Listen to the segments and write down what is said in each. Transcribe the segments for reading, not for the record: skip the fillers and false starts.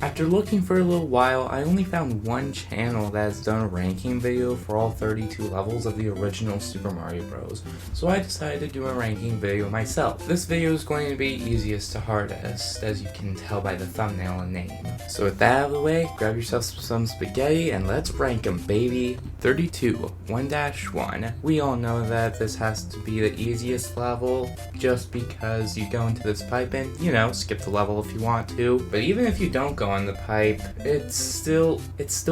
After looking for a little while, I only found one channel that has done a ranking video for all 32 levels of the original Super Mario Bros. So I decided to do a ranking video myself. This video is going to be easiest to hardest, as you can tell by the thumbnail and name. So with that out of the way, grab yourself some spaghetti and let's rank them, baby. 32, 1-1. We all know that this has to be the easiest level, just because you go into this pipe and, you know, skip the level if you want to. But even if you don't go on the pipe, it's still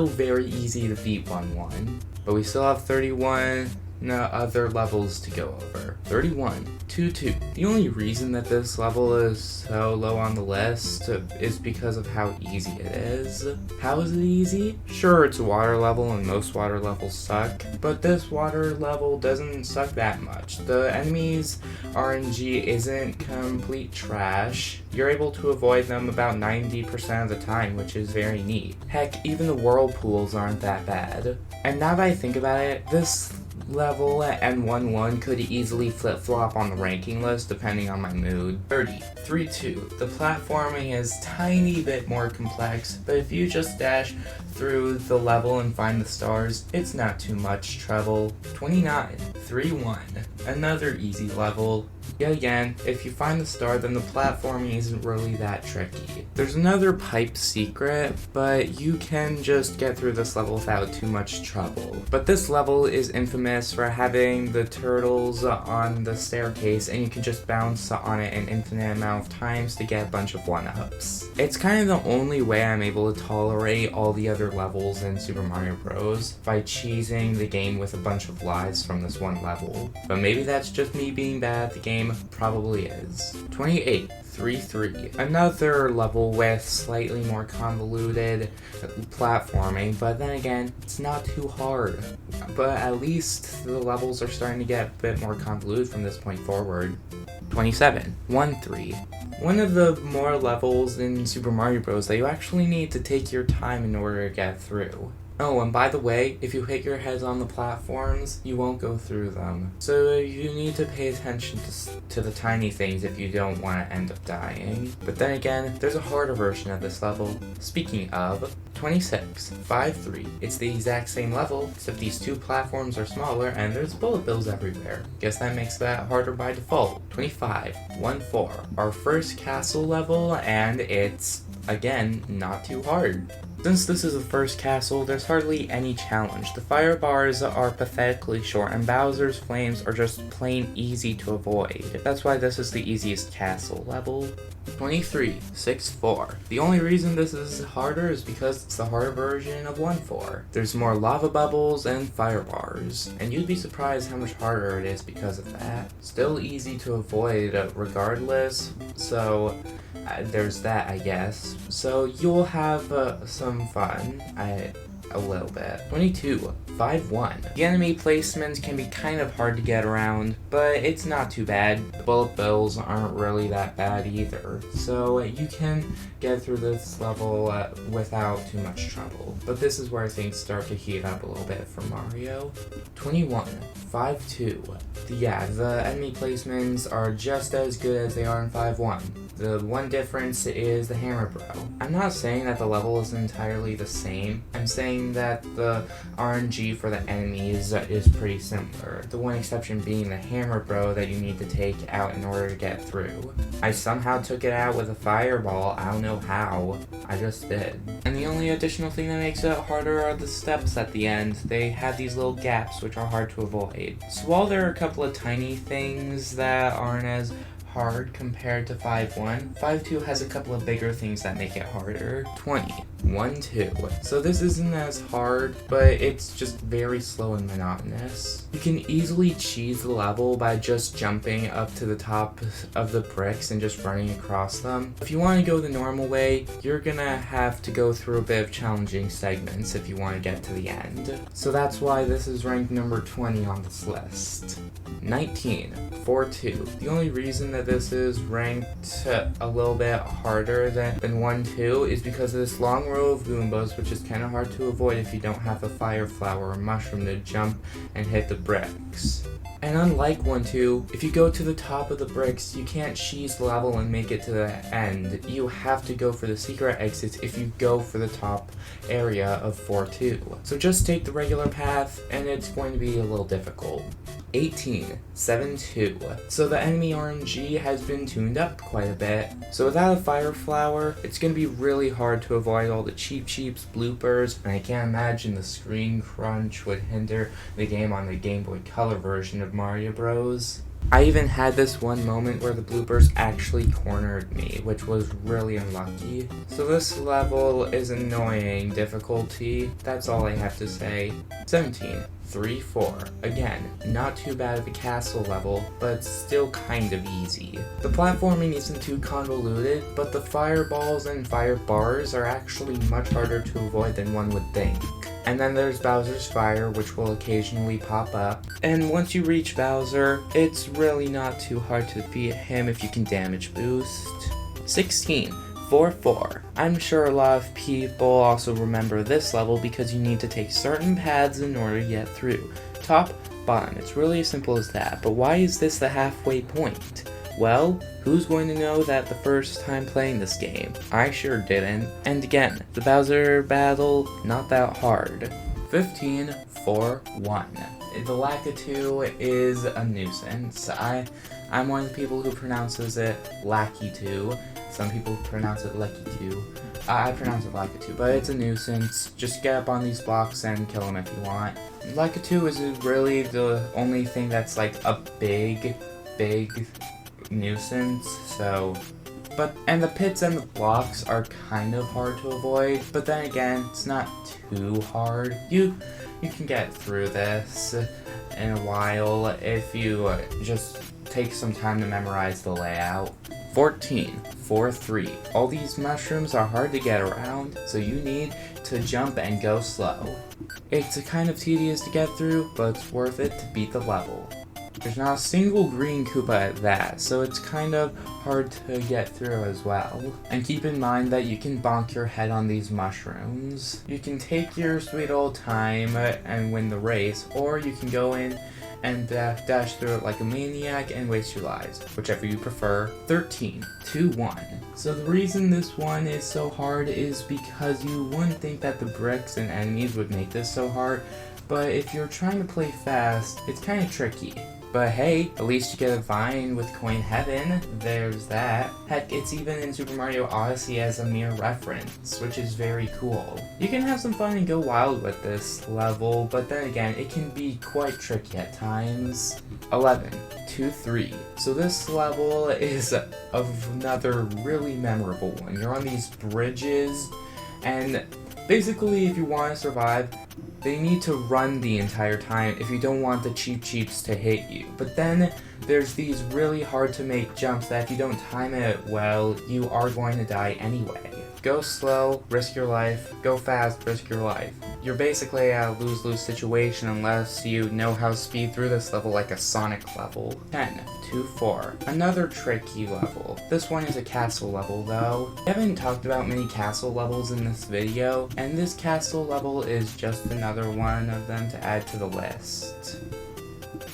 very easy to beat 1-1. But we still have 31 other levels to go over. 31, 2-2. The only reason that this level is so low on the list is because of how easy it is. How is it easy? Sure, it's a water level and most water levels suck, but this water level doesn't suck that much. The enemies' RNG isn't complete trash. You're able to avoid them about 90% of the time, which is very neat. Heck, even the whirlpools aren't that bad. And now that I think about it, this level and 1-1 could easily flip-flop on the ranking list depending on my mood. 30, 3-2. The platforming is tiny bit more complex, but if you just dash through the level and find the stars, it's not too much trouble. 29, 3-1. Another easy level. Yet again, if you find the star, then the platforming isn't really that tricky. There's another pipe secret, but you can just get through this level without too much trouble. But this level is infamous for having the turtles on the staircase, and you can just bounce on it an infinite amount of times to get a bunch of 1-ups. It's kind of the only way I'm able to tolerate all the other levels in Super Mario Bros. By cheesing the game with a bunch of lives from this one level. But maybe that's just me being bad at the game. Probably is. 28, 3-3. Another level with slightly more convoluted platforming, but then again, it's not too hard. But at least the levels are starting to get a bit more convoluted from this point forward. 27, 1-3. One of the more levels in Super Mario Bros. That you actually need to take your time in order to get through. Oh, and by the way, if you hit your heads on the platforms, you won't go through them. So you need to pay attention to the tiny things if you don't want to end up dying. But then again, there's a harder version of this level. Speaking of, 26, 5-3. It's the exact same level, except these two platforms are smaller and there's bullet bills everywhere. Guess that makes that harder by default. 25, 1-4. Our first castle level, and it's, again, not too hard. Since this is the first castle, there's hardly any challenge. The fire bars are pathetically short, and Bowser's flames are just plain easy to avoid. That's why this is the easiest castle level. 23, 6-4. The only reason this is harder is because it's the harder version of 1-4. There's more lava bubbles and fire bars, and you'd be surprised how much harder it is because of that. Still easy to avoid regardless, so there's that, I guess. So you'll have some fun, a little bit. 22, 5-1. The enemy placements can be kind of hard to get around, but it's not too bad. The bullet bills aren't really that bad either, so you can get through this level without too much trouble. But this is where things start to heat up a little bit for Mario. 21, 5-2. Yeah, the enemy placements are just as good as they are in 5-1. The one difference is the hammer bro. I'm not saying that the level is entirely the same. I'm saying that the RNG for the enemies is pretty similar. The one exception being the hammer bro that you need to take out in order to get through. I somehow took it out with a fireball. I don't know how. I just did. And the only additional thing that makes it harder are the steps at the end. They have these little gaps which are hard to avoid. So while there are a couple of tiny things that aren't as hard compared to 5-1, 5-2 has a couple of bigger things that make it harder. 20, 1-2. So this isn't as hard, but it's just very slow and monotonous. You can easily cheese the level by just jumping up to the top of the bricks and just running across them. If you want to go the normal way, you're gonna have to go through a bit of challenging segments if you want to get to the end. So that's why this is ranked number 20 on this list. 19, 4-2. The only reason that this is ranked a little bit harder than 1-2 is because of this long row of Goombas, which is kind of hard to avoid if you don't have a fire flower or mushroom to jump and hit the bricks. And unlike 1-2, if you go to the top of the bricks, you can't cheese the level and make it to the end. You have to go for the secret exits if you go for the top area of 4-2. So just take the regular path, and it's going to be a little difficult. 18, 7-2. So the enemy RNG has been tuned up quite a bit. So without a fire flower, it's going to be really hard to avoid all the cheeps, bloopers, and I can't imagine the screen crunch would hinder the game on the Game Boy Color version of Mario Bros. I even had this one moment where the bloopers actually cornered me, which was really unlucky. So this level is annoying difficulty, that's all I have to say. 17, 3-4. Again, not too bad of a castle level, but still kind of easy. The platforming isn't too convoluted, but the fireballs and fire bars are actually much harder to avoid than one would think. And then there's Bowser's Fire, which will occasionally pop up. And once you reach Bowser, it's really not too hard to defeat him if you can damage boost. 16, 4-4. I'm sure a lot of people also remember this level because you need to take certain paths in order to get through. Top, bottom, it's really as simple as that. But why is this the halfway point? Well, who's going to know that the first time playing this game? I sure didn't. And again, the Bowser battle, not that hard. 15, 4-1. The Lakitu is a nuisance. I'm one of the people who pronounces it Lakitu. Some people pronounce it Lekitu. I pronounce it Lakitu, but it's a nuisance. Just get up on these blocks and kill them if you want. Lakitu is really the only thing that's like a big nuisance, and the pits and the blocks are kind of hard to avoid, but then again, it's not too hard. You can get through this in a while if you just take some time to memorize the layout. 14, 4-3. All these mushrooms are hard to get around, so you need to jump and go slow. It's kind of tedious to get through, but it's worth it to beat the level. There's not a single green Koopa at that, so it's kind of hard to get through as well. And keep in mind that you can bonk your head on these mushrooms. You can take your sweet old time and win the race, or you can go in and dash through it like a maniac and waste your lives, whichever you prefer. 13, 2-1. So the reason this one is so hard is because you wouldn't think that the bricks and enemies would make this so hard, but if you're trying to play fast, it's kind of tricky. But hey, at least you get a vine with Coin Heaven, there's that. Heck, it's even in Super Mario Odyssey as a mere reference, which is very cool. You can have some fun and go wild with this level, but then again, it can be quite tricky at times. 11, 2-3. So this level is another really memorable one. You're on these bridges, and basically if you want to survive, they need to run the entire time if you don't want the cheeps to hit you. But then there's these really hard to make jumps that if you don't time it well, you are going to die anyway. Go slow, risk your life. Go fast, risk your life. You're basically at a lose-lose situation unless you know how to speed through this level like a Sonic level. 10, 2-4. Another tricky level. This one is a castle level though. I haven't talked about many castle levels in this video, and this castle level is just another one of them to add to the list.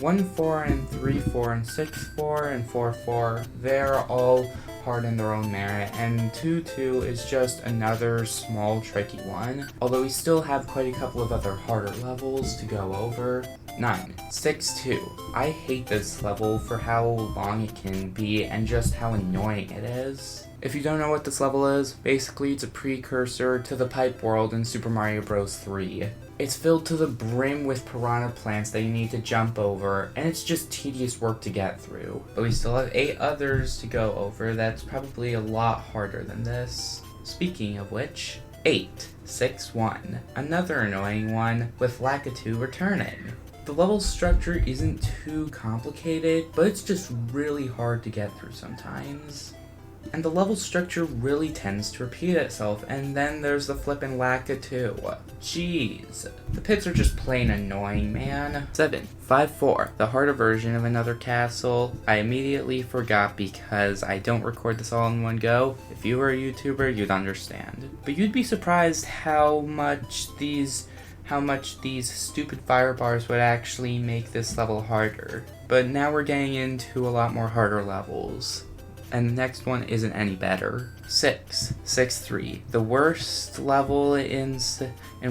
1-4 and 3-4 and 6-4 and 4-4, they're all hard in their own merit, and 2-2 is just another small tricky one, although we still have quite a couple of other harder levels to go over. 9, 6-2. I hate this level for how long it can be and just how annoying it is. If you don't know what this level is, basically it's a precursor to the pipe world in Super Mario Bros. 3. It's filled to the brim with piranha plants that you need to jump over, and it's just tedious work to get through. But we still have 8 others to go over that's probably a lot harder than this. Speaking of which, 8, 6-1. Another annoying one with Lakitu returning. The level structure isn't too complicated, but it's just really hard to get through sometimes. And the level structure really tends to repeat itself, and then there's the flippin' Lacta too. Jeez. The pits are just plain annoying, man. 7. 5-4. The harder version of another castle. I immediately forgot because I don't record this all in one go. If you were a YouTuber, you'd understand. But you'd be surprised how much these stupid fire bars would actually make this level harder. But now we're getting into a lot more harder levels. And the next one isn't any better. 6. 6-3. The worst level in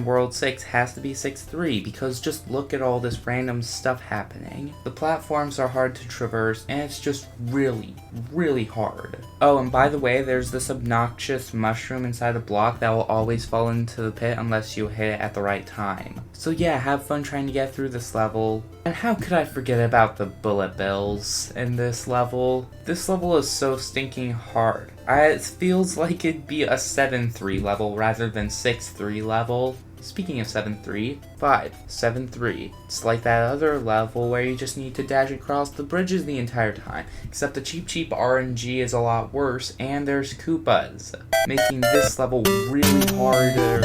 World 6 has to be 6-3 because just look at all this random stuff happening. The platforms are hard to traverse and it's just really, really hard. Oh, and by the way, there's this obnoxious mushroom inside the block that will always fall into the pit unless you hit it at the right time. So yeah, have fun trying to get through this level. And how could I forget about the bullet bills in this level? This level is so stinking hard. It feels like it'd be a 7-3 level rather than 6-3 level. Speaking of 7-3, 5, 7-3. It's like that other level where you just need to dash across the bridges the entire time, except the cheap RNG is a lot worse and there's Koopas, making this level really harder,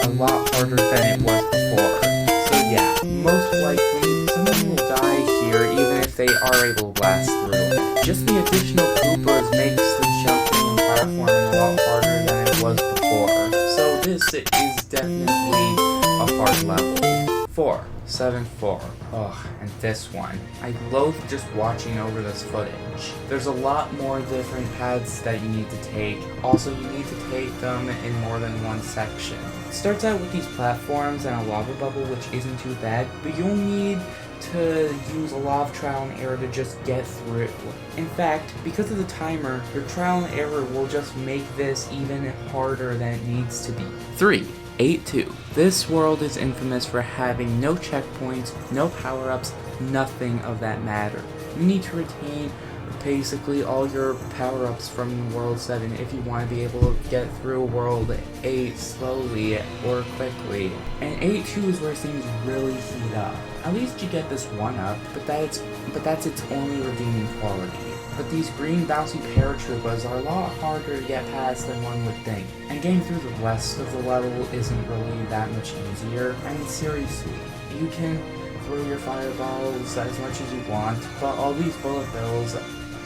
a lot harder than it was before. So yeah, most likely someone will die here even if they are able to blast through it. Just the additional Koopas makes the jumping and platforming a lot harder than it was before. So this is definitely a hard level. 4, 7-4. Ugh, and this one. I loathe just watching over this footage. There's a lot more different paths that you need to take. Also, you need to take them in more than one section. It starts out with these platforms and a lava bubble, which isn't too bad, but you'll need to use a lot of trial and error to just get through. In fact, because of the timer, your trial and error will just make this even harder than it needs to be. 3. 8-2. This world is infamous for having no checkpoints, no power-ups, nothing of that matter. You need to retain basically all your power-ups from World 7 if you want to be able to get through World 8 slowly or quickly. And 8-2 is where things really heat up. At least you get this one up, but that's its only redeeming quality. But these green bouncy paratroopers are a lot harder to get past than one would think. And getting through the rest of the level isn't really that much easier. I mean, seriously, you can throw your fireballs as much as you want, but all these bullet bills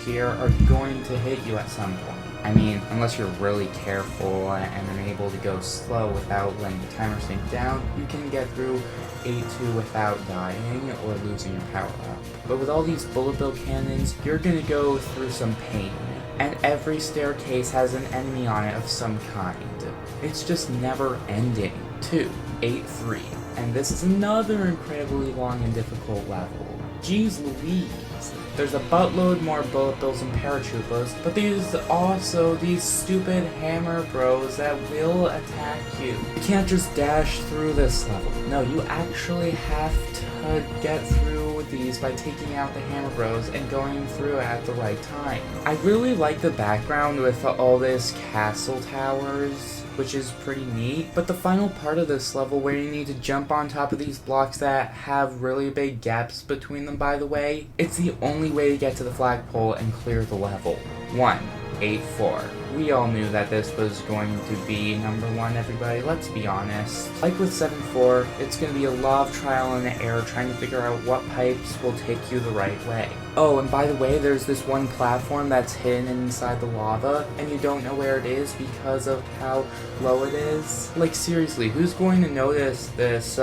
here are going to hit you at some point. I mean, unless you're really careful and unable to go slow without letting the timer sink down, you can get through 8-2 without dying or losing your power up. But with all these bullet bill cannons, you're gonna go through some pain. And every staircase has an enemy on it of some kind. It's just never ending. 2, 8-3. And this is another incredibly long and difficult level. Jeez Louise. There's a buttload more bullet bills and paratroopers, but there's also these stupid hammer bros that will attack you. You can't just dash through this level. No, you actually have to get through these by taking out the hammer bros and going through at the right time. I really like the background with all this castle towers, which is pretty neat, but the final part of this level where you need to jump on top of these blocks that have really big gaps between them, by the way, it's the only way to get to the flagpole and clear the level. 1, 8-4. We all knew that this was going to be number 1, everybody, let's be honest. Like with 7-4, it's going to be a lot of trial and error trying to figure out what pipes will take you the right way. Oh, and by the way, there's this one platform that's hidden inside the lava, and you don't know where it is because of how low it is. Like, seriously, who's going to notice this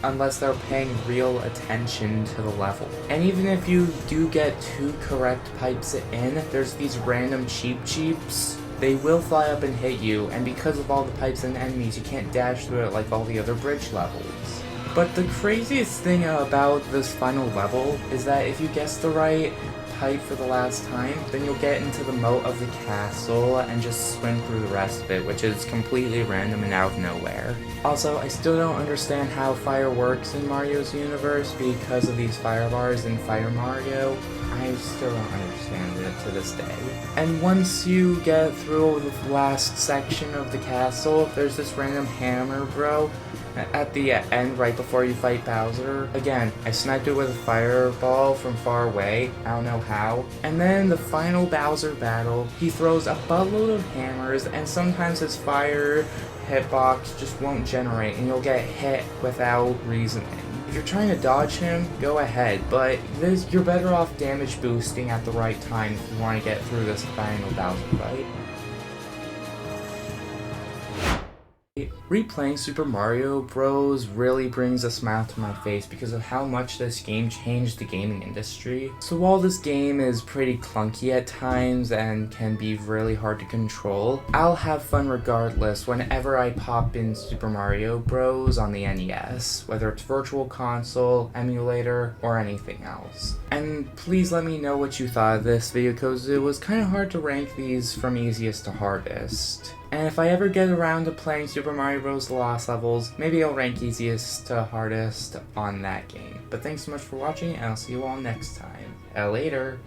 unless they're paying real attention to the level? And even if you do get 2 correct pipes in, there's these random cheeps. They will fly up and hit you, and because of all the pipes and enemies, you can't dash through it like all the other bridge levels. But the craziest thing about this final level is that if you guess the right pipe for the last time, then you'll get into the moat of the castle and just swim through the rest of it, which is completely random and out of nowhere. Also, I still don't understand how fire works in Mario's universe because of these fire bars in Fire Mario. I still don't understand it to this day. And once you get through the last section of the castle, there's this random hammer bro At the end, right before you fight Bowser, again, I sniped it with a fireball from far away, I don't know how. And then the final Bowser battle, he throws a buttload of hammers, and sometimes his fire hitbox just won't generate, and you'll get hit without reasoning. If you're trying to dodge him, go ahead, but you're better off damage boosting at the right time if you want to get through this final Bowser fight. Replaying Super Mario Bros. Really brings a smile to my face because of how much this game changed the gaming industry. So while this game is pretty clunky at times and can be really hard to control, I'll have fun regardless whenever I pop in Super Mario Bros. On the NES, whether it's Virtual Console, emulator, or anything else. And please let me know what you thought of this video because it was kind of hard to rank these from easiest to hardest. And if I ever get around to playing Super Mario Bros. The Lost Levels, maybe I'll rank easiest to hardest on that game. But thanks so much for watching, and I'll see you all next time. Later!